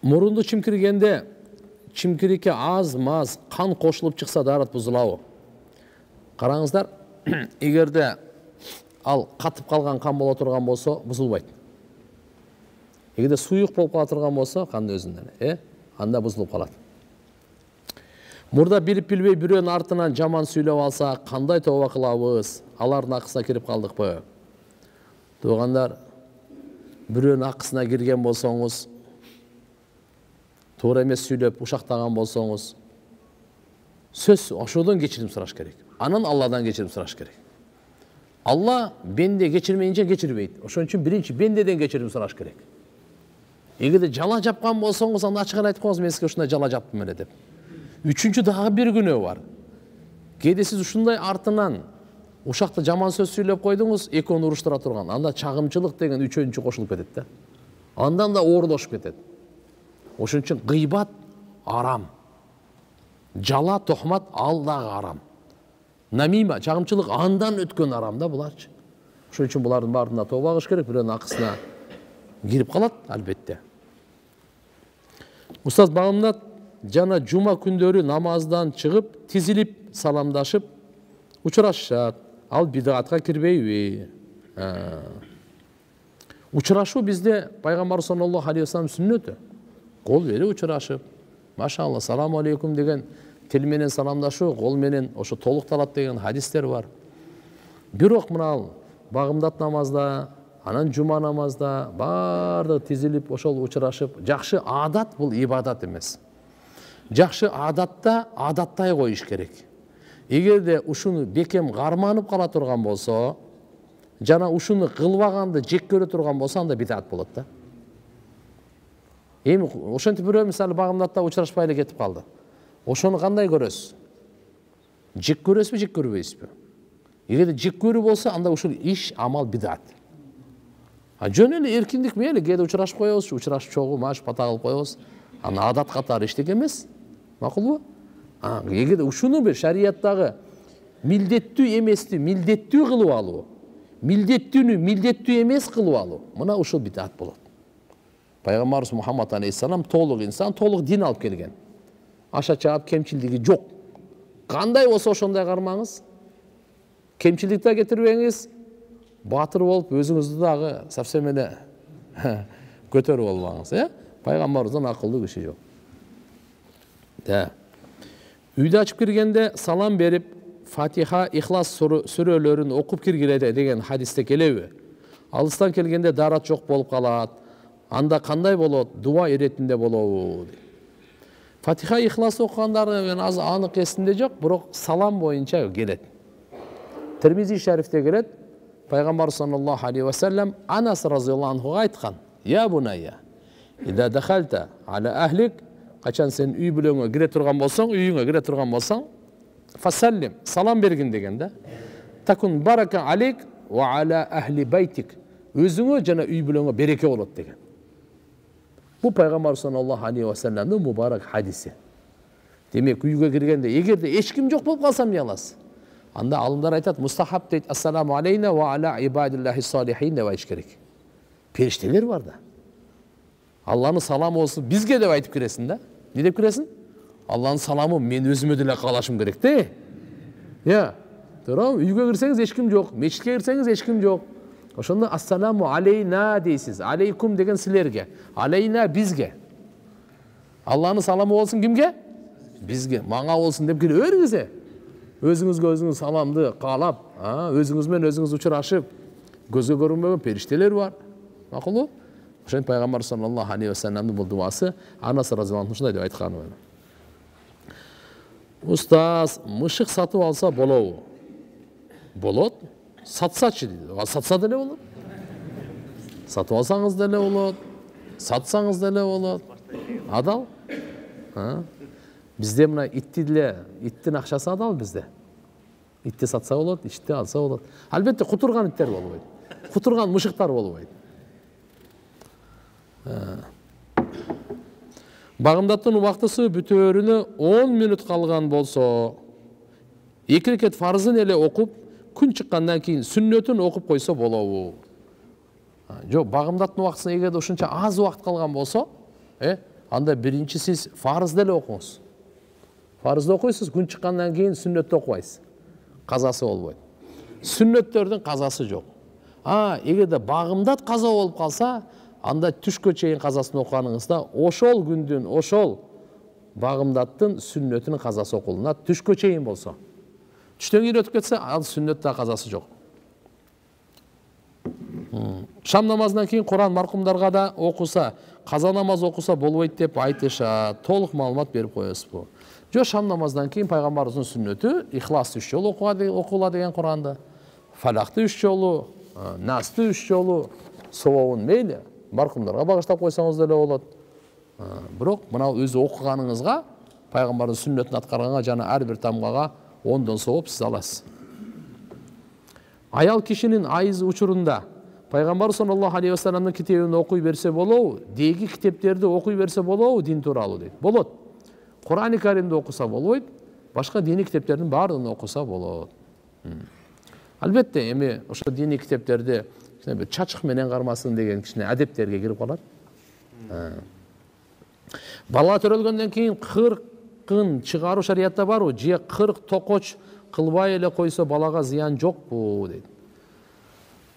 Мурунду чимкиргенде чимкирикке аз маз кан кошулуп чыкса дарат бузулабы? Караңыздар, эгерде ал катып калган кан боло турган болсо бузулбайт. Эгерде суюк болуп кала турган болсо кандын өзүндөн, анда бузулуп калат. Мурда билип билбей бирөөнүн артынан жаман сүйлөп алсак, кандай тооба кылабыз? Алардын акысына кирип калдыкпы? Туугандар, бирөөнүн акысына кирген болсоңуз, туура эмес сүйлөп ушактаган болсоңуз, сөз ошодон кечирим сураш керек. Анан Алладан кечирим сураш керек. Алла бенде кечирмейинче кечирбейт. Ошон үчүн биринчи бендеден кечирим сураш керек. Эгерде жала жапкан болсоңуз, анда ачыгын айтып коюңуз, мен сизге ушундай жала жаптым эле деп. Үчүнчү дагы бир күнөө бар. Кээде сиз ушундай артынан ушакта жаман сөз сүйлөп койдуңуз, экөөнү уруштура турган. Анда чагымчылык деген үчөөнчү кошулуп кетет да. Андан да оорлошуп кетет. Ошон үчүн гыйбат арам. Жала, тохмат ал дагы арам. Намима, чагымчылык андан өткөн арам да буларчы. Ошон үчүн булардын баарына тооба кылыш керек, бирөөнүн акысына кирип калат албетте. Устаз багымдат жана жума күндөрү намаздан чыгып, тизилип, саламдашып, учурашышат. Ал бидатка кирбейби? Учурашуу бизде пайгамбар саллаллаху алейхи вассалам сүннөтү. Кол берип учурашып, машалла, саламу алейкум деген тил менен саламдашуу, кол менен ошо толукталат деген хадистер бар. Бирок мына багымдат намазда, анан жума намазда баардыгы тизилип, ошол учурашып, жакшы адат бул ибадат эмес. Жакшы адатта адаттай коюш керек. Эгерде ушуну бекем карманып кала турган болсо, жана ушуну кылбаганды жек көрө турган болсо, анда бидат болот да. Эми ошентип бирөө мисалы багымдатта учурашпай эле кетип калды. Ошону кандай көрөсүз? Жек көрөсүзбү, жек көрбөйсүзбү? Эгерде жек көрүү болсо, анда ушул иш, амал бидат. Жөн эле эркиндик мейли, кээде учурашып коебуз, учурашып чогуу маш пата кылып коебуз. Аны адат катары эчтеке эмес. Макулбу? Эгерде ушуну бир шарияттагы милдеттүү эмести милдеттүү кылып алуу, милдеттүүнү милдеттүү эмес кылып алуу, мына ушул бидат болот. Пайгамбарыбыз Мухаммад алейхиссалам толук инсан, толук дин алып келген. Аша чаап кемчилдиги жок. Кандай болсо ошондой кармаңыз. Кемчилдик да кетирбеңиз. Батыр болуп өзүңүздү дагы совсем эле көтөрүп албаңыз, Пайгамбарыбыздан акылдуу киши жок. Үйдө ачып киргенде салам берип, Фатиха, Ихлас сүрөлөрүн окуп киргиле деген хадисте келеби? Алыстан келгенде дарат жок болуп калат. Анда кандай болот? Дуа иретинде болобу? Фатиха, Ихлас окугандары мен аз анык эсимде жок, бирок салам боюнча келет. Термизи шарифте келет. Пайгамбар саллаллаху алейхи ва саллям Анас разияллаху анхуга айткан: "Я бунайя, ида дахалта аля ахлик", качан сен үй бүлөңө кире турган болсоң, үйүңө кире турган болсоң, фасаллим, салам бергин деген да. Такун барака алейк ва аля ахли байтик. Өзүңө жана үй бүлөңө береке болот деген. Бу Пайгамбар саллаллаху алейхи ва салламдын мубарак хадиси. Демек, үйгө киргенде эгерде эч ким жок болуп калса эмне кыласыз? Анда алымдар айтат, мустахаб дейт, ассаламу алейна ва аля ибадиллахи салихин деп айтыш керек. Периштелер бар да. Алланын саламы болсун бизге деп айтып киресиң да. Не деп киресиң? Алланын саламы мен өзүмө деле каалашым керек да. Туурабы? Үйгө кирсеңиз эч ким жок, мечитке кирсеңиз эч ким жок. Ошондо ассаламу алейна дейсиз. Алейкум деген силерге, алейна бизге. Алланын саламы болсун кимге? Бизге. Мага болсун деп кире бериңиз. Өзүңүзгө өзүңүз саламды каалап, өзүңүз менен өзүңүз учурашып, көзгө көрүнбөгөн периштелер бар. Макулбу? Ошон Пайгамбар саллаллаху алейхи ва салламдын бул дуасы Анас разияллаху анху ушундай деп айтканы. Устаз, мышык сатып алса болобу? Болот. Сатсачы дейт. Сатса деле болот. Сатып алсаңыз деле болот. Сатсаңыз деле болот. Адал. Бизде мына итти деле, иттин акчасы адал бизде. Итти сатса болот, ичти алса болот. Албетте кутурган иттер болбойт. Кутурган мышыктар болбойт. Багымдаттын убактысы бүтөөрүнө 10 мүнөт калган болсо, 2 рекет фарзын эле окуп, күн чыккандан кийин сүннөтүн окуп койсо болобу? Жок, багымдаттын убактысына эгерде ушунча аз убакыт калган болсо, анда биринчи сиз фарызды эле окуңуз. Фарызды окуйсуз, күн чыккандан кийин сүннөттү окубайсыз. Казасы болбойт. Сүннөттөрдүн казасы жок. Эгерде багымдат каза болуп калса, анда түшкө чейин казасын окуганыңызда ошол күндүн, ошол багымдаттын сүннөтүнүн казасы окулунат, түшкө чейин болсо. Түштөн кийин өтүп кетсе, ал сүннөттө казасы жок. Шам намазынан кийин Куран маркумдарга да окуса, каза намаз окуса болбойт деп айтышат. Толук маалымат берип коесузбу? Жо, шам намаздан кийин пайгамбарыбыздын сүннөтү Ихласты 3 жолу окула деген Куранда. Фалакты 3 жолу, Насты 3 жолу, собобун мейли маркумдарга багыштап койсоңуз деле болот. Бирок мына өзү окуганыңызга, пайгамбардын сүннөтүн аткарганга жана ар бир тамгага 10дон сооп сиз аласыз. Аял кишинин айыз учурунда пайгамбар саллаллаху алейхи вассаламдын китебин окуй берсе болобу? Деги китептерди окуй берсе болобу дин тууралуу дейт. Болот. Кур'ан-ы Каримди окуса болбойт, башка диний китептердин баардыгын окуса болот. Албетте, эми ошо диний китептерди чачык менен кармасын деген кичине адептерге кирип калат. Бала төрөлгөндөн кийин 40 чыгаруу шариятта барбы? Же 40 токоч кылбай эле койсо балага зыян жокпу дейт.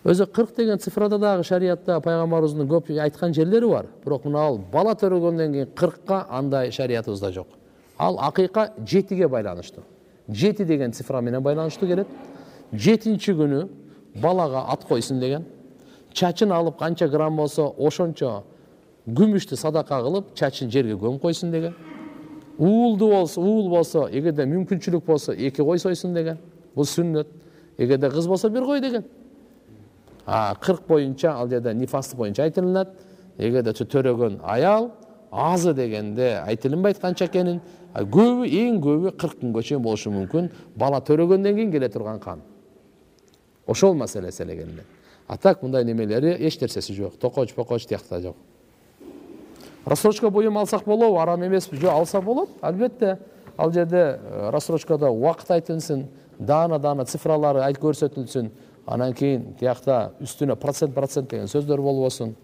Өзү 40 деген цифрада дагы шариятта пайгамбарыбыздын көп айткан жерлери бар. Бирок мына ал бала төрөлгөндөн кийин 40ка андай шариятыбызда жок. Ал акыйка 7ге байланыштуу. 7 деген цифра менен байланыштуу келет. 7-нчи күнү балага ат койсун деген. Чачын алып канча грамм болсо ошончо күмүштү садака кылып, чачын жерге көмүп койсун деген. Уул болсо, эгерде мүмкүнчүлүк болсо 2 кой сойсун деген. Бул сүннөт. Эгерде кыз болсо 1 кой деген. 40 боюнча ал жерде нифасты боюнча айтылынат. Эгерде төрөгөн аял азы дегенде айтылынбайт канча экенин. Көбү, эң көбү 40 күнгө чейин болушу мүмкүн. Бала төрөгөндөн кийин келе турган кан. Ошол маселеси эле келет. Так мындай немелери эч нерсеси жок. Токоч тиякта жок. Рассрочка буюм алсак болобу, арам эмеспи? Жок, алса болот. Албетте, ал жерде рассрочкада убакыт айтылсын, даана цифралары айтып көрсөтүлсүн. Анан кийин тиякта үстүнө процент деген сөздөр болбосун.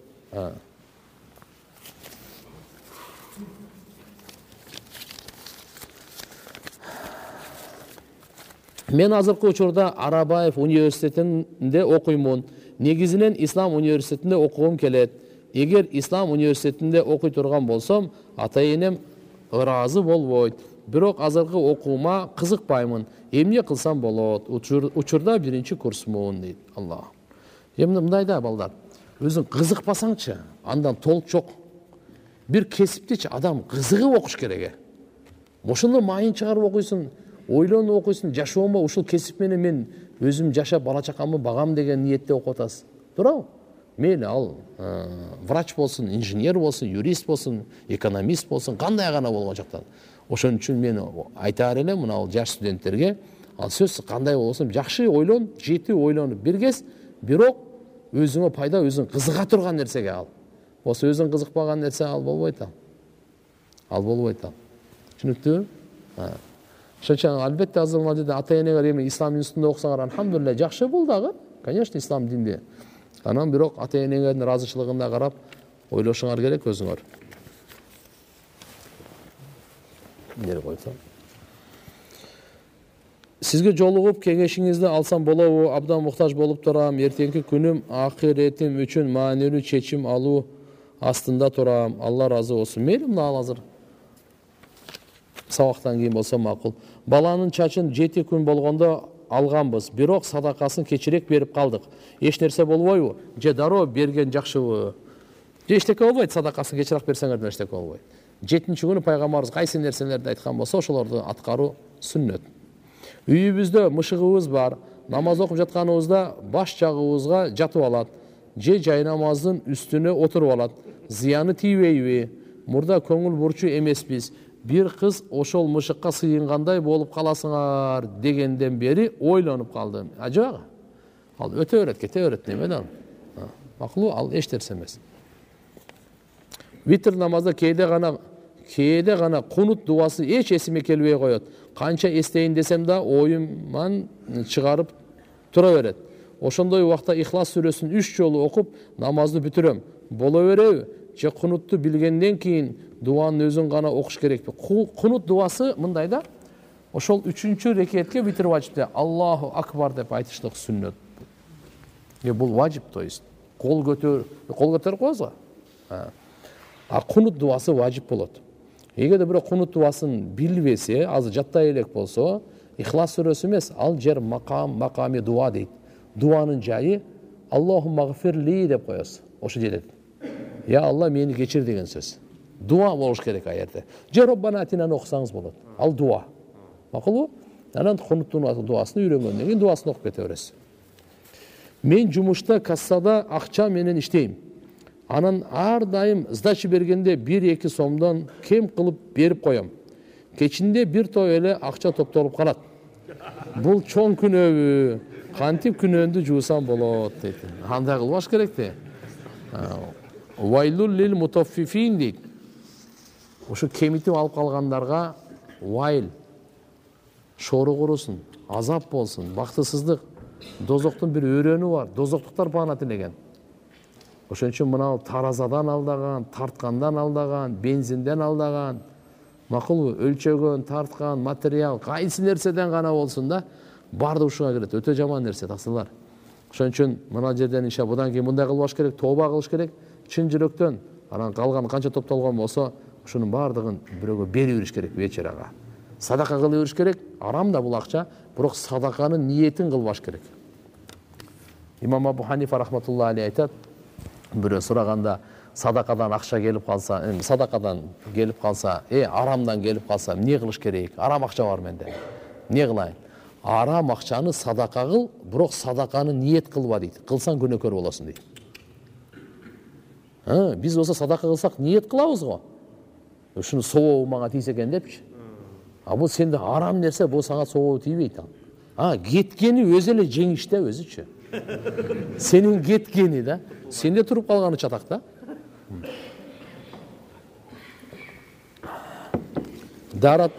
Мен азыркы учурда Арабаев университетинде окуймун. Негизинен Ислам университетинде окугум келет. Эгер Ислам университетинде окуй турган болсом, ата-энем ыраазы болбойт. Бирок азыркы окуума кызыкпаймын. Эмне кылсам болот? Учурда 1-чи курсмун дейт. Алла. Эми мындай да балдар. Өзүң кызыкпасаңчы, андан толк жок. Бир кесиптичи адам кызыгып окуш керек. Ошондо майын чыгарып окуйсуң, ойлонуп окуйсуң, жашоомо ушул кесип менен мен өзүм жашап бала чакамды багам деген ниетте окуп атасың. Туурабы? Мейли ал врач болсун, инженер болсун, юрист болсун, экономист болсун, кандай гана болгон жактан. Ошон үчүн мен айтаар элем мына жаш студенттерге, ал сөзсүз кандай болсун, жакшы ойлон, жети ойлонуп биргес, бирок өзүңө пайда, өзүң кызыга турган нерсеге ал. Болсо өзүң кызыкпаган нерсе ал болбойт ал. Ал болбойт ал. Түшүнүктүбү? Ошон албетте азыр мына жерде ата-энеңер эми ислам институтунда окусаңар, алхамдулилlah, жакшы бул дагы. Конечно, ислам динде. Анан бирок ата-энеңердин ыраазычылыгына карап ойлошуңар керек өзүңөр. Нere койсам? Сизге жолугуп кеңешиңизди алсам болобу? Абдан муктаж болуп турам. Эртеңки күнүм акыретим үчүн маанилүү чечим алуу астында турам. Алла разы болсун. Мейли, мына азыр сабактан кийин болсо макул. Баланын чачын 7 күн болгондо алганбыз. Бирок садакасын кечирээк берип калдык. Эч нерсе болбойбу? Же дароо берген жакшыбы? Же эчтеке болбойт, садакасын кечирээк берсеңер да эчтеке болбойт. 7-нчи күнү пайгамбарыбыз кайсы нерселерди айткан болсо, ошолорду аткаруу сүннөт. Үйүбүздө мышыгыбыз бар. Намаз окуп жатканыбызда баш жагыбызга жатып алат. Же жай намаздын үстүнө отуруп алат. Зыяны тийбейби? Мурда көңүл бурчу эмеспиз. Bir kız ошол мышыкка сыйынгандай болуп каласыңар дегенден бери ойлонуп калдым. Жок. Ал өтө берет, кете берет, неме да? Макулу, ал эч нерсе эмес. Витр намазда кээде гана кунут дуасы эч эсиме келбей коет. Канча эстейин десем да оюман чыгарып тура берет. Ошондой убакта Ихлас сүрөсүн 3 жолу окуп намазды бүтүрөм. Боло береби? же кунутту билгенден кийин дуанын өзүн гана окуш керекпи? Кунут дуасы мындай да. Ошол 3-чү рекетке битирип вачипте Аллаху акбар деп айтыштык сүннөт. Бул важип, то есть кол көтөрүп коебуз го. А кунут дуасы важип болот. Эгерде бирок кунут дуасын билбесе, азыр жаттай элек болсо, Ихлас сүрөсү эмес, ал жер маками дуа дейт. Дуанын жайы Аллахумма гфирли деп коесуз. Ошо жетет. Я Алла, мени кечир деген сөз. Дуа болуш керек аерде. Же Роббана атинаны окусаңыз болот. Ал дуа. Макулбу? Анан кунуттун дуасын үйрөнгөндөн кийин дуасын окуп кете бересиз. Мен жумушта кассада акча менен иштейм. Анан ар дайым сдача бергенде 1-2 сомдон кем кылып берип коем. Кечинде бир той эле акча топтолуп калат. Бул чоң күнөөбү? Кантип күнөөндү жуусам болот дейт. Кандай кылбаш керек де? Вайлул лил мутаффифин дейт. Ошо кемитип алып калгандарга вайл, шору курусун, азап болсун, бактысыздык, дозоктун бир өрөнү бар. Дозоктуктар баана тилеген. Ошон үчүн мына таразадан алдаган, тарткандан алдаган, бензинден алдаган, макулбу, өлчөгөн, тарткан, материал, кайсы нерседен гана болсун да, барды ушуга кирет. Өтө жаман нерсе, таксылар. Ошон үчүн мына жерден иша будан кийин мындай кылбаш керек, тооба кылыш керек, чын жүрөктөн. Анан калган канча топтолгон болсо, ушунун бардыгын бирөөгө берип бериш керек вечерага. Садака кылып бериш керек. Арам да бул акча, бирок садаканын ниетин кылбаш керек. Имам Абу Ханифа рахматуллахи алейхи айтат, бирөө сураганда садакадан акча келип калса, арамдан келип калса, эмне кылыш керек? Арам акча бар менде. Эмне кылайын? Арам акчаны садака кыл, бирок садаканы ниет кылба дейт. Кылсаң күнөөкөр болосуң дейт. Биз болсо садака кылсак ниет кылабыз го. Ушуну сообу мага тийсе экен депчи. А бул сенде арам нерсе, бул сага сообу тийбейт. Кеткени өзү эле жеңиште өзүчү. Сенин кеткени да, сенде туруп калганы чатак да. Дарат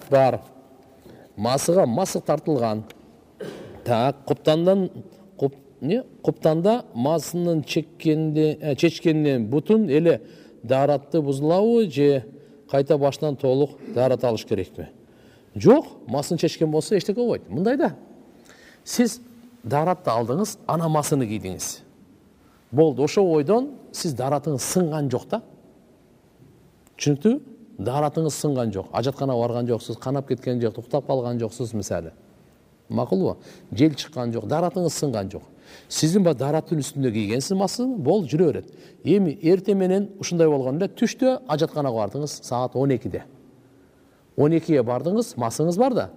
бар. Масыга масык тартылган. Куптанда масынын чечкенден бутун эле даратты бузулабы же кайта баштан толук дарат алыш керекпи? Жок, масын чечкен болсо эчтеке болбойт. Мындай да. Сиз даратты алдыңыз, ана масыны кийдиңиз. Болду, ошо ойдон сиз даратыңыз сынган жок да. Түшүнүктүбү? Даратыңыз сынган жок, ажатканага барган жоксуз, канап кеткен жок, уктап калган жоксуз мисалы. Макулбу? Жел чыккан жок, даратыңыз сынган жок. Сиздин ба дараттын үстүндө кийгенсиз масыны, бол жүрө берет. Эми эрте менен ушундай болгондо түштө ажатканага бардыңыз саат 12-де. 12-ге бардыңыз, масыңыз бар да.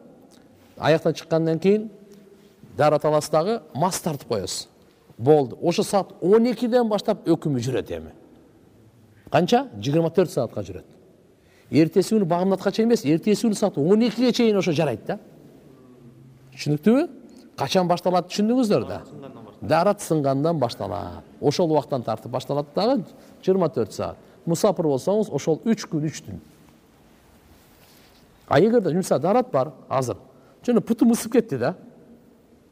Аяктан чыккандан кийин дарат аласыз дагы мас тартып коесуз. Болду. Ошо саат 12-ден баштап өкүмү жүрөт эми. Канча? 24 саатка жүрөт. Эртеси күнү багымдатка чейин эмес, эртеси күнү саат 12-ге чейин ошо жарайт да. Түшүнүктүбү? Качан башталат түшүндүңүздөр да? Дарат сынгандан башталат. Ошол убактан тартып башталат дагы 24 саат. Мусапыр болсоңуз, ошол 3 күн 3 түн. А эгерде мисалы дарат бар азыр. Жана путум ысып кетти да.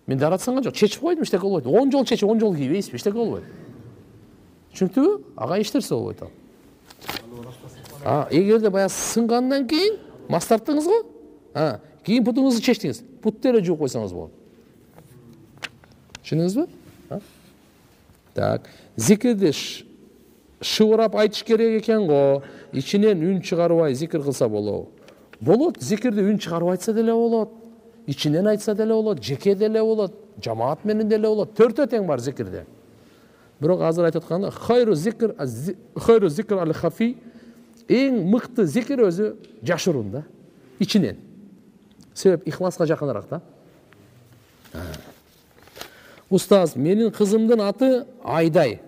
Мен дарат сынган жок, чечип койдум, эчтеке болбойт. 10 жол чечип, 10 жол кийбейсизби, эчтеке болбойт. Түшүнүктүбү? Ага эч нерсе болбойт ал. Эгерде баягы сынгандан кийин мас тарттыңыз го? Кийин путуңузду чечтиңиз. Путты эле жууп койсоңуз болот. Түшүндүңүзбү? Так, зикирди шыбырап айтыш керек экен го. Ичинен үн чыгарбай зикир кылса болобу? Болот, зикирди үн чыгарып айтса деле болот. Ичинен айтса деле болот, жеке деле болот, жамаат менен деле болот. Төртөө тең бар зикирде. Бирок азыр айтып атканда хайру зикр ал-хафи, эң мыкты зикир өзү жашыруун да, ичинен. Себеп ихласка жакыныраак да. Устаз, менин кызымдын аты Айдай.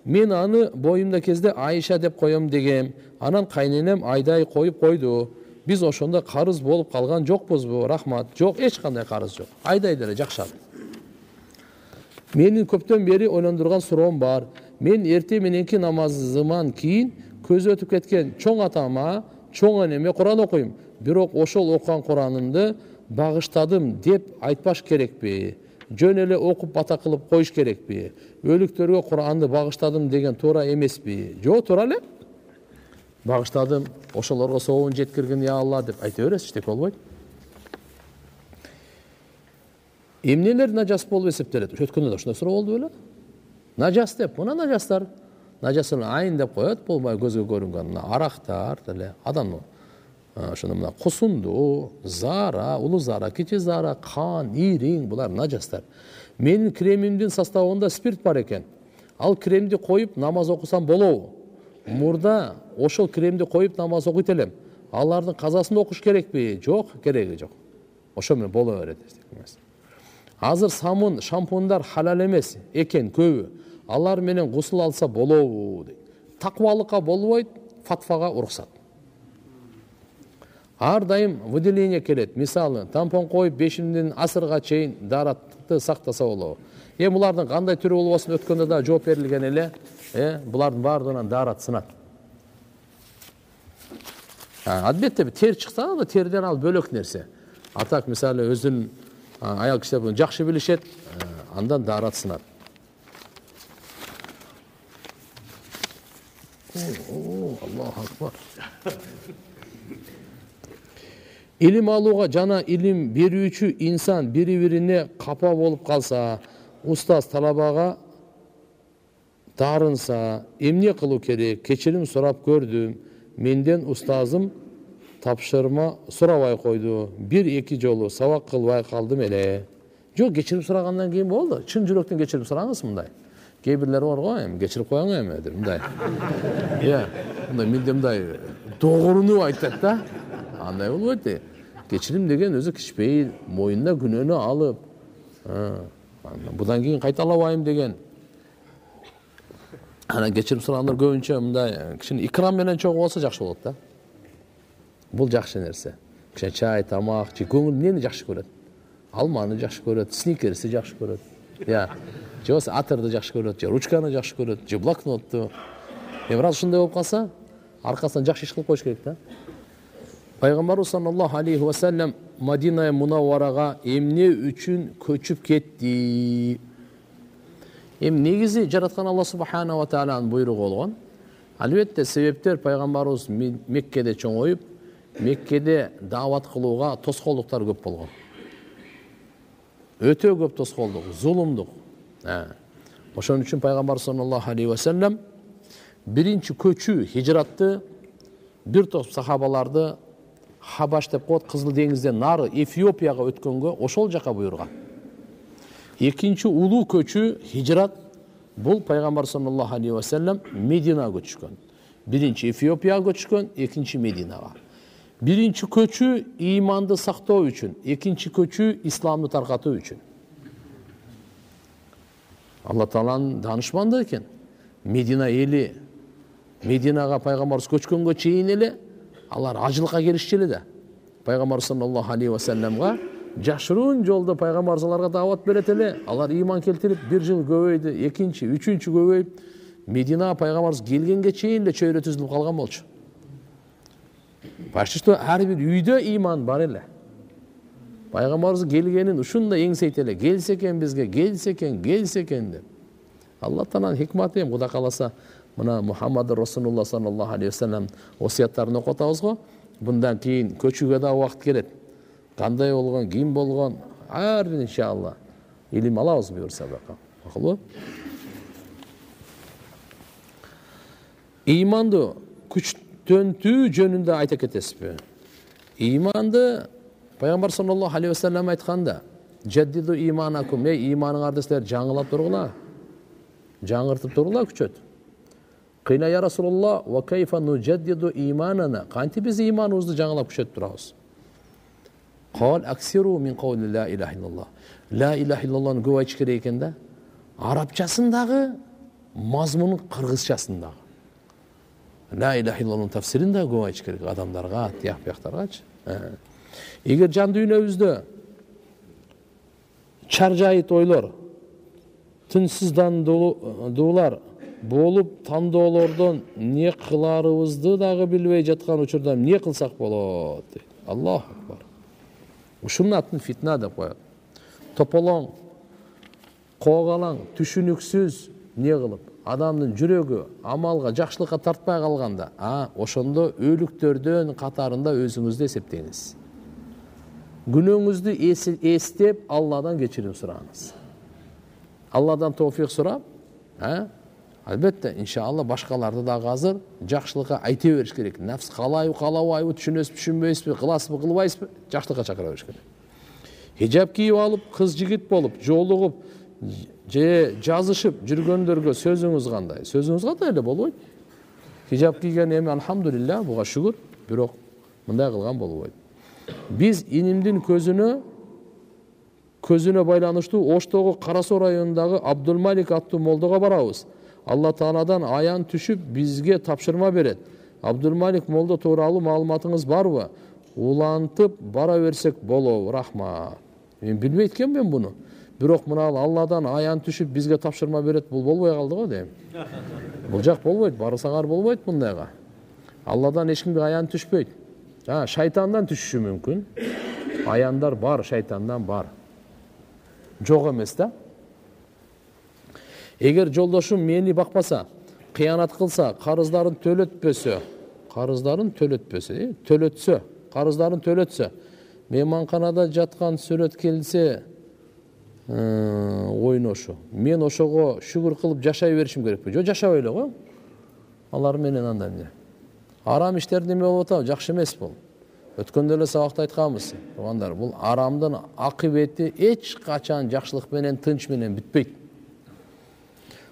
Мен аны боюмда кезде Айша деп коем дегем. Анан кайненем Айдай коюп койду. Биз ошондо карыз болуп калган жокпузбу? Рахмат. Жок, эч кандай карыз жок. Айдай деле жакшы. Менин көптөн бери ойлондурган суроом бар. Мен эрте мененки намазыман кийин көзү өтүп кеткен чоң атама, чоң энеме Куран окуйм. Бирок ошол окуган Куранымды багыштадым деп айтпаш керекпи? жөн эле окуп бата кылып коюш керекпи? Өлүктөргө Куранды багыштадым деген туура эмеспи? Жок, туура эле. Багыштадым, ошолорго соогун жеткиргин я Алла деп айта бересиз, эчтеке болбойт. Эмнелер нажас болуп эсептелет? Өткөндө да ушундай суроо болду беле? Нажас деп, мына нажастар, нажасын айын деп коет, болбой көзгө көрүнгөн мына арактар деле, адамдын ошондо мына кусунду, зара, улуу зара, кичи зара, кан, ириң, булар нажастар. Менин кремимдин составында спирт бар экен. Ал кремди коюп намаз окусам болобу? Мурда ошол кремди коюп намаз окуйт элем. Алардын казасын окуш керекпи? Жок, кереги жок. Ошо менен боло берет. Азыр самын, шампундар халал эмес экен көбү. Алар менен гусул алса болобу дейт. Таквалыкка болбойт, фатвага уруксат. Ар дайым выделение келет. Мисалы, тампон коюп 5-ден асырга чейин даратты сактаса болобу. Булардын кандай түрү болбосун өткөндө да жооп берилген эле. Булардын баардыгынан дарат сынат. Адбетте тер чыкса да терден ал бөлөк нерсе. Атак мисалы өзүнүн аял кишилер буну жакшы билишет, андан дарат сынат. Аллаху акбар. Илим алууга жана илим берүүчү инсан бири-бирине капа болуп калса, устаз талабага таарынса, эмне кылуу керек? Кечирим сурап көрдүм. Менден устазым тапшырма сурабай койду. 1-2 жолу сабак кылбай калдым эле. Жок, кечирим сурагандан кийин болду. Чын жүрөктөн кечирим сураңыз мындай. Кээ бирлер бар го, эми кечирип коюң эми деп мындай. Мындай менде мындай догурунуп айтат да. Андай болбойт. Кечирим деген өзү кичпейт, моюнуна күнөөнү алып, будан кийин кайталабайм деген. Анан кечирим сурагандар көбүнчө мындай кичине икрам менен чогуу болсо жакшы болот да. Бул жакшы нерсе. Кичине чай, тамак, же көңүл эмнени жакшы көрөт? Алманы жакшы көрөт, сникерсти жакшы көрөт. Же болбосо атырды жакшы көрөт, же ручканы жакшы көрөт, же блокнотту. Бирок ушундай болуп калса, аркасынан жакшы иш кылып коюш керек да. Пайгамбарыбыз саллаллаху алейхи ва саллям Мадина Мунавварага эмне үчүн көчүп кетти? Негизи жараткан Алла субхана ва тааланын буйругу болгон. Албетте себептер пайгамбарыбыз Меккеде чоңоюп, Меккеде даават кылууга тоскоолдуктар көп болгон. Өтө көп тоскоолдук, зулумдук. Ошон үчүн пайгамбар саллаллаху алейхи ва саллям биринчи көчүү хижратты бир топ сахабаларды Хабаш деп коет, Кызыл деңизден нары Эфиопияга өткөнгө ошол жака буйрган. Экинчи улуу көчүү хижрат бул пайгамбар саллаллаху алейхи ва саллям Мединага көчкөн. Биринчи Эфиопияга көчкөн, экинчи Мединага. Биринчи көчүү иманды сактоо үчүн, экинчи көчүү исламды таркатуу үчүн. Алла Тааланын данышманды экен. Медина эли Мединага пайгамбарыбыз көчкөнгө чейин эле алар ажылыкка келишчү эле да. Пайгамбар саллаллаху алейхи ва саллямга жашыруун жолдо пайгамбарыбыз аларга даават берет эле. Алар иман келтирип, 1 жыл көбөйдү, экинчи, үчүнчү көбөйүп, Мединага пайгамбарыбыз келгенге чейин эле чөйрө түзүлүп калган болчу. Почти что ар бир үйдө иман бар эле. Пайгамбарыбыз келгенин ушундай эңсейт эле. Келсе экен бизге, келсе экен деп. Алла Тааланын хикматы эми Кудай кааласа мына Мухаммад Расулуллах саллаллаху алейхи ва саллям осуяттарын окутабыз го. Bundan keyin көчүүгө да убакыт келет. Кандай болгон, ким болгон, ар бир иншалла илим алабыз буюрса бака. Макулбу? Иманды күчтөнтүү жөнүндө айта кетесизби? Иманды пайгамбар саллаллаху алейхи ва саллям айтканда, "Жаддиду иманакум", иманыңарды силер жаңылап тургула. Жаңыртып тургула күчөт. Кыйна я Расулуллах, ва кайфа нуджаддиду иманана. Канти биз иманыбызды жаңылап күчөтүп турабыз? Кал аксиру мин каули ла илаха иллаллах. Ла илаха иллаллахны көп айтыш керек экен да. Арабчасындагы, мазмунун кыргызчасындагы. Ла илаха иллаллахнын тафсирин да көп айтыш керек адамдарга, тияк-бияктаргачы. Эгер жан дүйнөбүздө чаржайыт ойлор, тынчсыздандуулар болуп, тандоолордон не кыларыбызды дагы билбей жаткан учурда эмне кылсак болот дейт. Аллаху акбар. Ушунун атын фитна деп коет. Тополоң, когалаң, түшүнүксүз не кылып, адамдын жүрөгү амалга, жакшылыкка тартпай калганда, ошондо өлүктөрдөн катарында өзүңүздү эсептеңиз. Күнөөңүздү эстеп, Алладан кечирим сураңыз. Алладан товфик сурап, албетте, иншалла башкаларды дагы азыр жакшылыкка айта бериш керек. Нафс калайбы, каалабайбы, түшүнөсүзбү, түшүнбөйсүзбү, кыласызбы, кылбайсызбы, жакшылыкка чакыра бериш керек. Хижаб кийип алып, кыз жигит болуп, жолугуп, же жазышып жүргөндөргө сөзүңүз кандай? Сөзүңүз кандай эле болбойт. Хижаб кийген эми алхамдулилля, буга шүгүр, бирок мындай кылган болбойт. Биз инимдин көзүнө байланыштуу Оштогу Карасуу районундагы Абдулмалик аттуу молдого барабыз. Алла Тааладан аян түшүп бизге тапшырма берет. Абдулмалик молдо тууралуу маалыматыңыз барбы? Улантып бара берсек болобу? Рахмат. Мен билбейт экенмин буну. Бирок мына Алладан аян түшүп бизге тапшырма берет, бул болбой калды го дейм. Бул жак болбойт, барсаңар болбойт мындайга. Алладан эч кимге аян түшпөйт. Шайтандан түшүшү мүмкүн. Аяндар бар, шайтандан бар. Жок эмес да. Эгер жолдошум мени бакпаса, кыянат кылса, карыздарын төлөтпөсө, мейманканада жаткан сүрөт келсе, ойношу. Мен ошого шүгүр кылып жашай беришим керекпи? Жок, жашабай эле коем. Алар менен андай эмне. Арам иштерди неме болуп атабы? Жакшы эмес бул. Өткөндө эле сабакта айтканбыз. Туугандар, бул арамдын акыбети эч качан жакшылык менен, тынч менен бүтпөйт.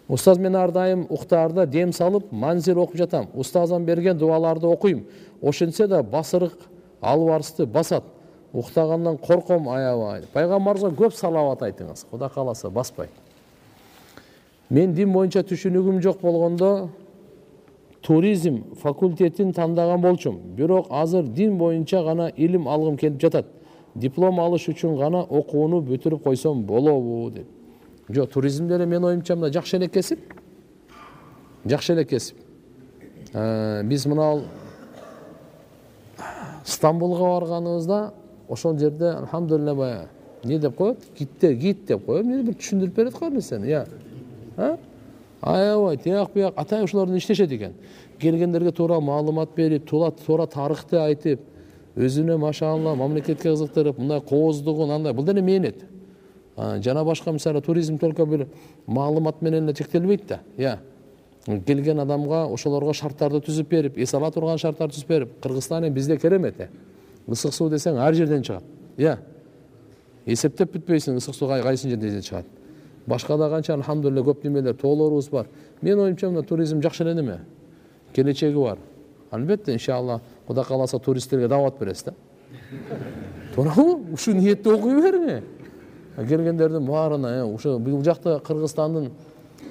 Устаз мен ар дайым уктаарда дем салып, манзил окуп жатам. Устаздан берген дуаларды окуйм. Ошентсе да басырык албарысты басат. Уктагандан корком, аябай. Пайгамбарыбызга көп салават айтыңыз. Кудай кааласа баспай. Мен дин боюнча түшүнүгүм жок болгондо туризм факультетин тандаган болчумун. Бирок азыр дин боюнча гана илим алгым келип жатат. Диплом алыш үчүн гана окууну бүтүрүп койсом болобу деп. Жок, туризм деле мен оюмча мына жакшы эле кесип. Жакшы эле кесип. Биз мына Стамбулга барганыбызда ошол жерде алхамдулилля баягы не деп коет? Гид деп коет. Мени бир түшүндүрүп берет го нерсени, аябай тияк бияк атай ушулардан иштешет экен. Келгендерге туура маалымат берип, туура тарыхты айтып, өзүнө машаалла мамлекетке кызыктырып, мындай кооздугун андай, бул деле мээнет. Жана башка мисалы туризм только бир маалымат менен эле чектелбейт да. Келген адамга ошолорго шарттарды түзүп берип, эс ала турган шарттарды түзүп берип, Кыргызстан бизде керемет. Ысык суу десең ар жерден чыгат. Эсептеп бүтпөйсүң ысык суу кайсы жерден чыгат. Башка да канча алхамдулилля көп немелер, тоолорубуз бар. Мен оюмча мына туризм жакшы эле неме. Келечеги бар. Албетте, иншалла, Кудай кааласа туристтерге даават бересиз да. Туурабы? Ушу ниетте окуй бериңи. Келгендердин баарына, ушу бул жакта Кыргызстандын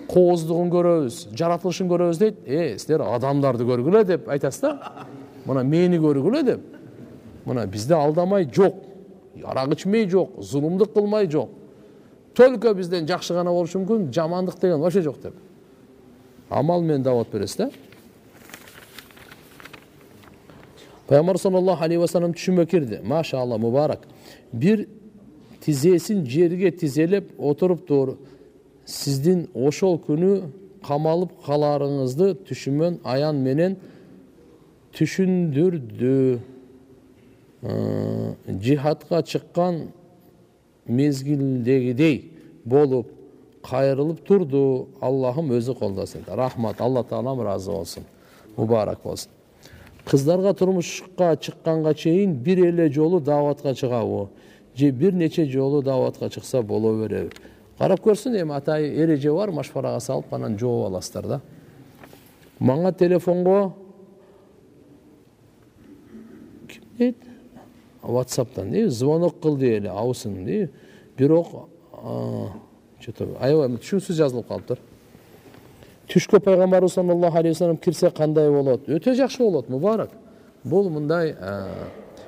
кооздугун көрөбүз, жаратылышын көрөбүз дейт. Силер адамдарды көргүлө деп айтасыз да. Мына мени көргүлө деп. Мына бизде алдамай жок, арак ичмей жок, зулумдук кылмай жок. Только бизден жакшы гана болушу мүмкүн, жамандык деген вообще жок деп. Амал менен даават бересиз да. Пайгамбар саллаллаху алейхи ва саллям түшүмө кирди. Машаалла, мубарак. Бир тизесин жерге тизелеп отуруптур. Сиздин ошол күнү камалып каларыңызды түшүмөн аян менен түшүндүрдү. Жихадка чыккан мезгилдегидей болуп кайрылып турду. Аллахым өзү колдосын. Рахмат, Алла Таалам ыраазы болсун. Мубарак болсун. Кыздарга турмушка чыкканга чейин бир эле жолу дааватка чыгабы? Же бир нече жолу дааватка чыкса боло береби? Карап көрсүн, эми атай эреже бар, машфарага салып анан жооп аласыздар да. Мага телефонго ким дейт? WhatsApp'tan звонок кыл дейли, абысын дейи. Бирок аябай түшүнүксүз жазылып калыптыр. Түшкө пайгамбарыбыз саллаллаху алейхи ва саллям кирсе кандай болот? Өтө жакшы болот, мубарак. Бул мындай,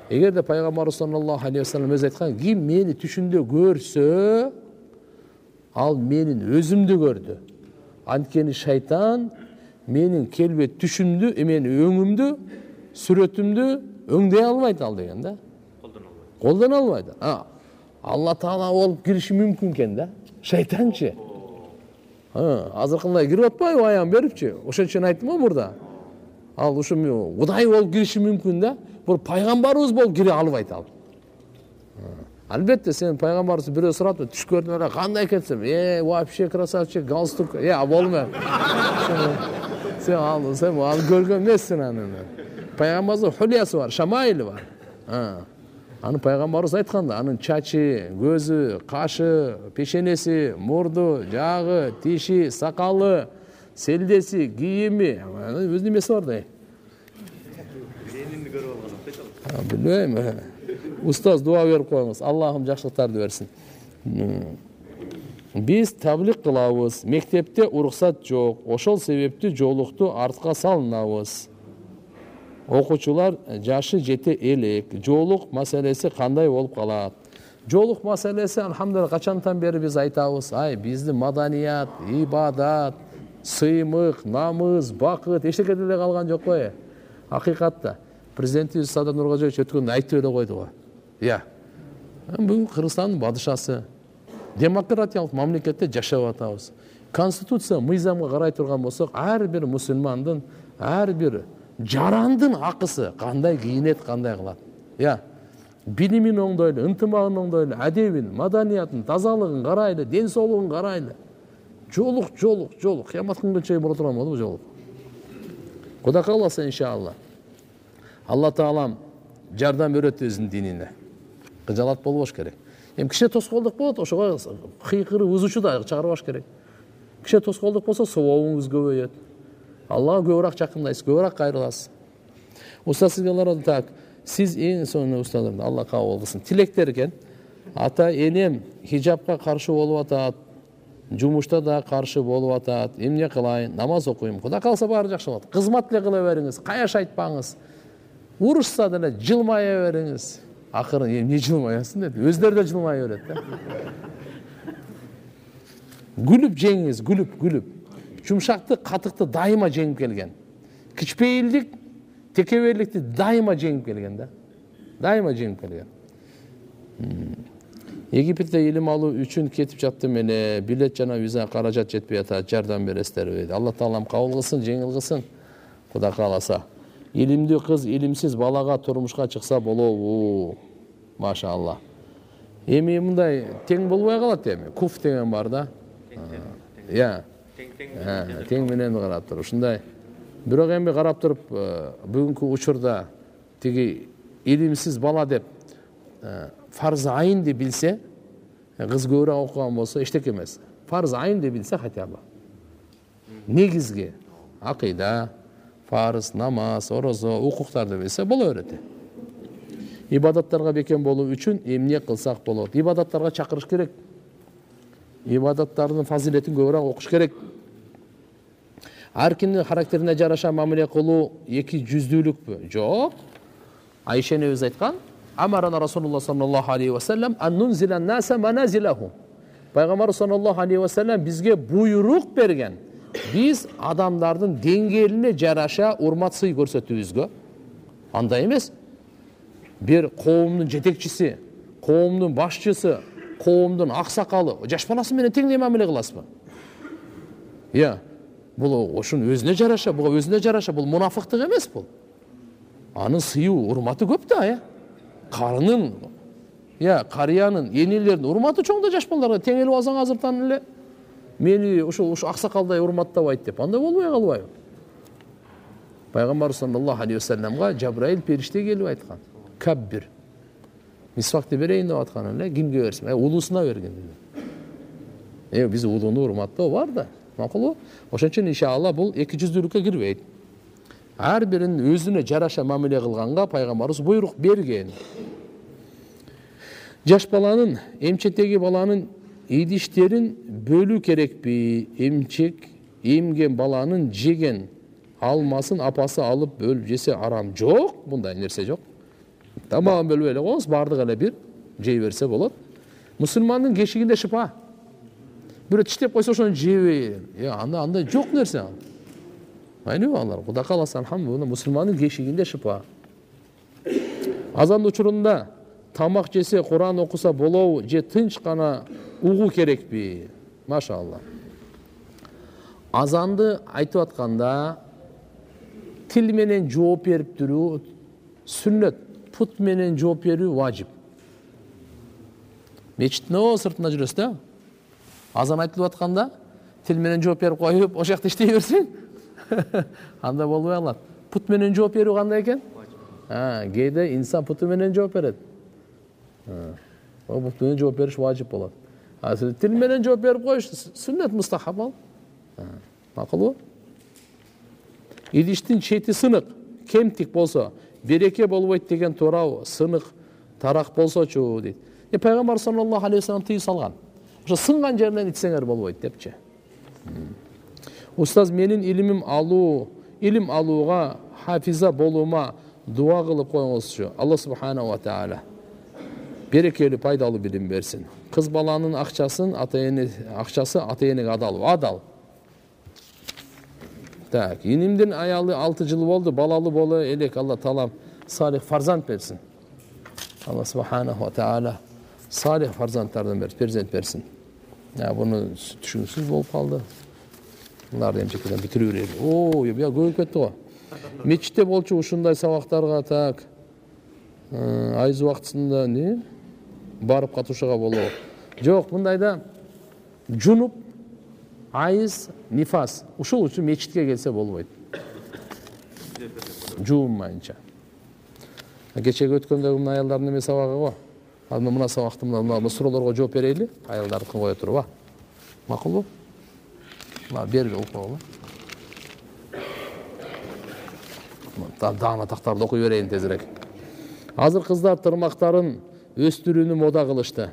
эгерде пайгамбарыбыз саллаллаху алейхи ва саллям өзү айткан, ким мени түшүндө көрсө, ал менин өзүмдү көрдү. Анткени шайтан менин келбет түшүмдү, менин өңүмдү, сүрөтүмдү өңдөй албайт ал деген да. Колдон албайт. Алла Таала болуп кириши мүмкүн экен да. Шайтанчы. Азыркындай кирип атпайбы аян берипчи? Ошон үчүн айттым го мурда. Ал ушу Кудай болуп кириши мүмкүн да. Бул пайгамбарыбыз болуп кире албайт ал. Албетте сен пайгамбарыбыз бирөө сурап, түш көрдүм эле кандай экенсиң? Вообще красавчик, галстук. Болма. Сен ал көргөн эмессиң аны. Пайгамбарыбыздын хулиясы бар, шамайли бар. Аны пайгамбарыбыз айтканда, анын чачы, көзү, кашы, пешенеси, мурду, жагы, тиши, сакалы, селдеси, кийими, өзүнүн эмеси бар да. Билбейм. Устаз дуа берип коюңуз. Аллахым жакшылыктарды берсин. Биз таблик кылабыз. Мектепте уруксат жок. Ошол себептүү жолукту артка салынабыз. Окуучулар жашы жете элек. Жолук маселеси кандай болуп калат? Жолук маселеси алхамдулилlah качантан бери биз айтабыз. Биздин маданият, ибадат, сыймык, намыз, бакыт эчтеке деле калган жок го. Акыйкатта президентибиз Садыр Нуркожоевич өткөндө айтып эле койду го. Бүгүн Кыргызстандын падышасы, демократиялык мамлекетте жашап атабыз. Конституция мыйзамга карай турган болсок, ар бир мусулмандын, ар бир жарандын акысы кандай кийинет, кандай кылат. Билимин оңдойлу, ынтымагын оңдойлу, адебин, маданиятын, тазалыгын карайлы, ден соолугун карайлы. Жолук. Кыямат күнгө чейин боло турган болобу жолук. Кудай кааласа иншалла. Алла Таалам жардам берет өзүнүн динине. Кыжалат болбош керек. Кичине тоскоолдук болот, ошого кыйкырып узучу да чыгарбаш керек. Кичине тоскоолдук болсо сообуңуз көбөйөт. Аллага көбүрөөк жакындайсыз, көбүрөөк кайрыласыз. Устаз сизге так, сиз эң сонун устаздар, Алла кабыл кылсын. Тилектер экен. Ата энем хижапка каршы болуп атат, жумушта да каршы болуп атат. Эмне кылайын? Намаз окуйм. Кудай калса баары жакшы болот. Кызмат эле кыла бериңиз, каяш айтпаңыз. Урушса деле жылмая бериңиз. Акырын эмне жылмаясың деп, өздөрү да жылмая берет да. Гүлүп жеңиңиз, гүлүп. Жумшакты, катыкты дайыма жеңип келген. Кичпейилдик, текеберликти дайыма жеңип келген да. Дайыма жеңип келген. Египетте илим алуу үчүн кетип жаттым эле, билет жана виза каражат жетпей атат, жардам бересиздерби? Алла Таалам кабыл кылсын, жеңил кылсын. Кудай кааласа. Илимдүү кыз илимсиз балага турмушка чыкса болобу? Машалла. Эми мындай тең болбой калат эми. Куф деген бар да. Тең менен карап туруп. Ушундай. Бирок эми карап туруп, бүгүнкү учурда тиги илимсиз бала деп фарз айын деп билсе, кыз көбүрөөк окуган болсо эчтеке эмес. Фарз айын деп билсе хотя бы. Негизги акыйда, фарыз, намаз, орозо, укуктарды билсе боло берет. Ибадаттарга бекем болуу үчүн эмне кылсак болот? Ибадаттарга чакырыш керек. Ибадаттардын фазилетин көбүрөөк окуш керек. Ар кимдин характерине жараша мамиле кылуу эки жүздүүлүкпү? Жок. Айша энебиз айткан, Амарана Расулуллах саллаллаху алейхи ва саллям аннунзилан наса маназилахум. Пайгамбар саллаллаху алейхи ва саллям бизге буйрук берген. Биз адамдардын деңгээлине жараша урмат сый көрсөтүүбүзгө. Андай эмес. Бир коомдун жетекчиси, коомдун башчысы, коомдун аксакалы, жаш баласы менен теңдей мамиле кыласызбы? Бул ошун өзүнө жараша, буга өзүнө жараша, бул мунафыктык эмес бул. Анын сыйы, урматы көп да, Карынын, карыянын, энелердин урматы чоң да жаш балдарга. Тең эле алсаң азыртан эле мени ушул аксакалдай урматтабайт деп, андай болбой калбайбы? Пайгамбар саллаллаху алейхи ва салламга Жабраил периште келип айткан. Каббир. Мисвакты берейин деп аткан эле, кимге берсин? Улусуна берген dedi. Биз улууну урматтоо бар да. Макулбу? Ошон үчүн иншалла бул эки жүздүүлүккө кирбейт. Ар биринин өзүнө жараша мамиле кылганга пайгамбарыбыз буйрук берген. Жаш баланын, эмчектеги баланын идиштерин бөлүү керекпи? Эмчек эмген баланын жеген алмасын апасы алып бөлүп жесе арам? Жок, мындай нерсе жок. Тамагын бөлүп эле коюңуз, бардыгы эле бир жей берсе болот. Мусулмандын кешигинде шыпа. Бирөө тиштеп койсо ошону жебей. Андай жок нерсе. Айны балдар, Кудай кааласа алхамдулилlah, мусулмандын кешигинде шыпа. Азан учурунда тамак жесе, Куран окуса болобу же тынч гана угуу керекпи? Машалла. Азанды айтып атканда тил менен жооп берип туруу сүннөт, пут менен жооп берүү важип. Мечиттин сыртына жүрөсүз да? Азан айтылып атканда тил менен жооп берип коюп, ошол жакта иштей берсең, анда болбой калат. Пут менен жооп берүү кандай экен? Кээде инсан путу менен жооп берет. Пут менен жооп бериш важип болот. Тил менен жооп берип коюш сүннөт, мустахаб ал. Макулбу? Идиштин чети сынык, кемтик болсо, береке болбойт деген туурабы? Сынык, тарак болсочу дейт. Пайгамбар саллаллаху алейхи вассалам тыйып салган. Ошо сынган жеринен ичсеңер болбойт депчи. Устаз, менин илим алууга, хафиза болуума дуа кылып коюңузчу. Алла субханаху ва тааля берекелүү, пайдалуу билим берсин. Кыз баланын акчасы ата-энеге адал. Так, инимдин аялы 6 жыл болду, балалы боло элек. Алла таалам салих фарзанд берсин. Алла субханаху ва тааля салих фарзандтардан берсин, перзент берсин. Буну түшүнүксүз болуп калды. Буларды эмчекеден бүтүрүп берели. Я көбөйүп кетти го. Мечитте болчу ушундай сабактарга так айыз убактысында барып катышууга болобу? Жок, мындайда жунуп, айыз, нифас ушул үчүн мечитке келсе болбойт. Жуунмайынча. Кечеге өткөндөгү мына аялдардын эме сабагы го. Мына сабакты мына суроолорго жооп берели, аялдарды кое туруп, макулбу? Берби окугула. Даана тактарды окуй берейин тезирээк. Азыр кыздар тырмактарын өстүрүүнү мода кылышты.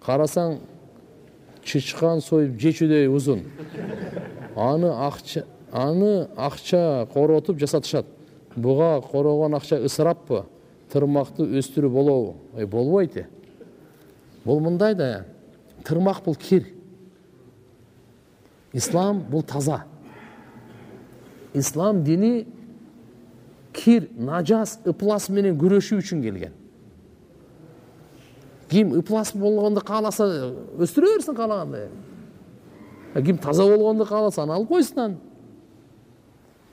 Карасаң, чычкан союп жечүдөй узун. Аны акча коротуп жасатышат. Буга корогон акча ысыраппы? Тырмакты өстүрүү болобу? Болбойт. Бул мындай да, тырмак бул кир. Ислам бул таза. Ислам дини кир, нажас, ыплас менен күрөшүү үчүн келген. Ким ыплас болгонду кааласа өстүрө берсин каалагандай. Ким таза болгонду кааласа аны алып койсун.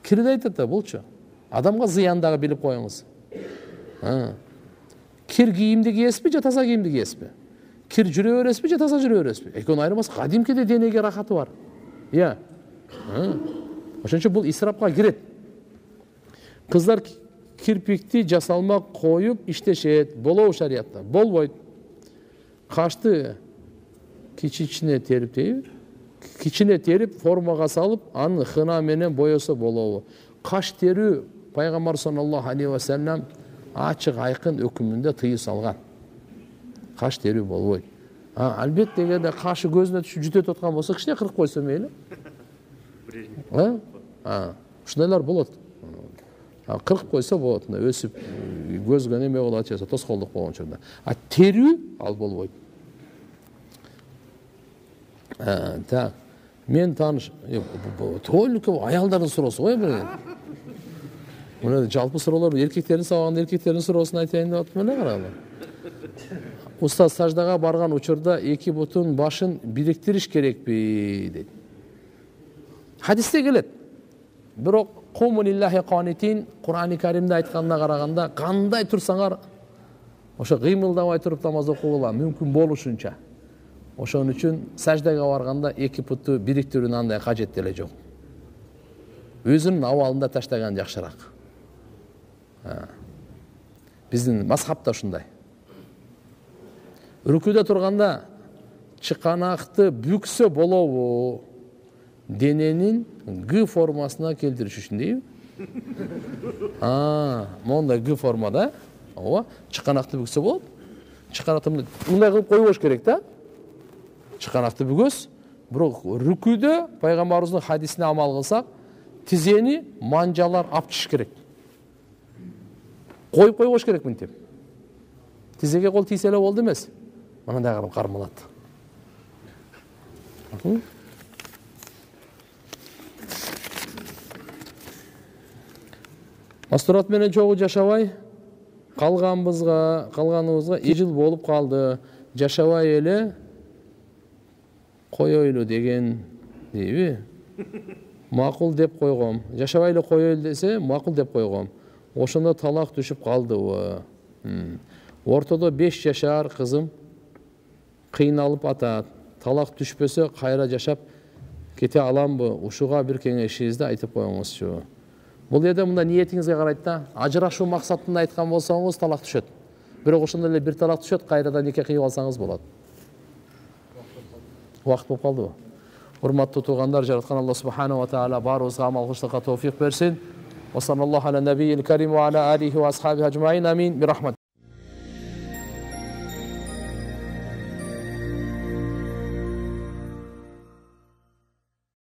Кирди айтат да булчу. Адамга зыяндагы билип коюңуз. Кир кийимди кийесизби же таза кийимди кийесизби? Кир жүрө бересизби же таза жүрө бересизби? Экөөнүн айырмасы кадимкиде денеге рахаты бар. Ошончо бул исрапка кирет. Кыздар кирпикти жасалма коюп иштешет. Болобу шариятта? Болбойт. Кашты кичичине терип формага салып, аны хына менен боесо болобу? Каш терүү Пайгамбар саллаллаху алейхи ва саллям ачык айкын өкүмүндө тыйып салган. Каш терүү болбойт. Албетте эгерде кашы көзүнө түшүп жүтөтүп аткан болсо, кичине кырып койсо мейли. Ушундайлар болот. Кырып койсо болот, өсүп көзгө неме болот, тоскоолдук болгон учурда. Терүү ал болбойт. Так, мен тааныш, только аялдардын суроосу го бир. Мына жалпы суроолор эркектердин сабагында эркектердин суроосун айтайын деп атам, эле карагыла. Устаз, саждага барган учурда эки бутун башын бириктириш керекпи дейт. Хадисте келет. Бирок куму лиллахи канитин Кур'ани Каримде айтканына караганда кандай турсаңар ошо кыймылдабай туруп намаз окугула мүмкүн болушунча. Ошон үчүн саждага барганда эки путту бириктирүүнүн андай кажети эле жок. Өзүнүн абалында таштаган жакшыраак. Биздин мазхабта ушундай. Рүкүдө турганда чыканакты бүксө болобу? Дененин Г формасына келтириш үчүн дейби? Мондай Г формада, чыканакты бүксө болот. Чыканакты мындай кылып койбош керек да. Чыканакты бүгөс, бирок рүкүдө пайгамбарыбыздын хадисине амал кылсак, тизени манжалар апчыш керек. Коюп койбош керек мынтип. Тизеге кол тийсе эле болду эмес. Мындай кылып кармалат. Мастурат менен чогуу жашабай, калганыбызга 2 жыл болуп калды. Жашабай эле коёйлу деген дейби? Макул деп койгом. Жашабай эле коёйлу десе, макул деп койгом. Ошондо талак түшүп калдыбы? Ортодо 5 жашар кызым кыйналып атат. Талак түшпөсө кайра жашап кете аламбы? Ушуга бир кеңешиңизди айтып коюңузчу. Бул жерде мында ниетиңизге карайт да. Ажырашуу максатында айткан болсоңуз талак түшөт. Бирок ошондо эле бир талак түшөт, кайрадан нике кыйып алсаңыз болот. Убакыт болуп калдыбы? Урматтуу туугандар, жараткан Алла субханаху ва тааля баарыбызга амал кылыштыкка товфик берсин. Ва саллаллаху аля набийил карим ва аля алихи ва асхабихи ажмаин. Амин. Бирахмат.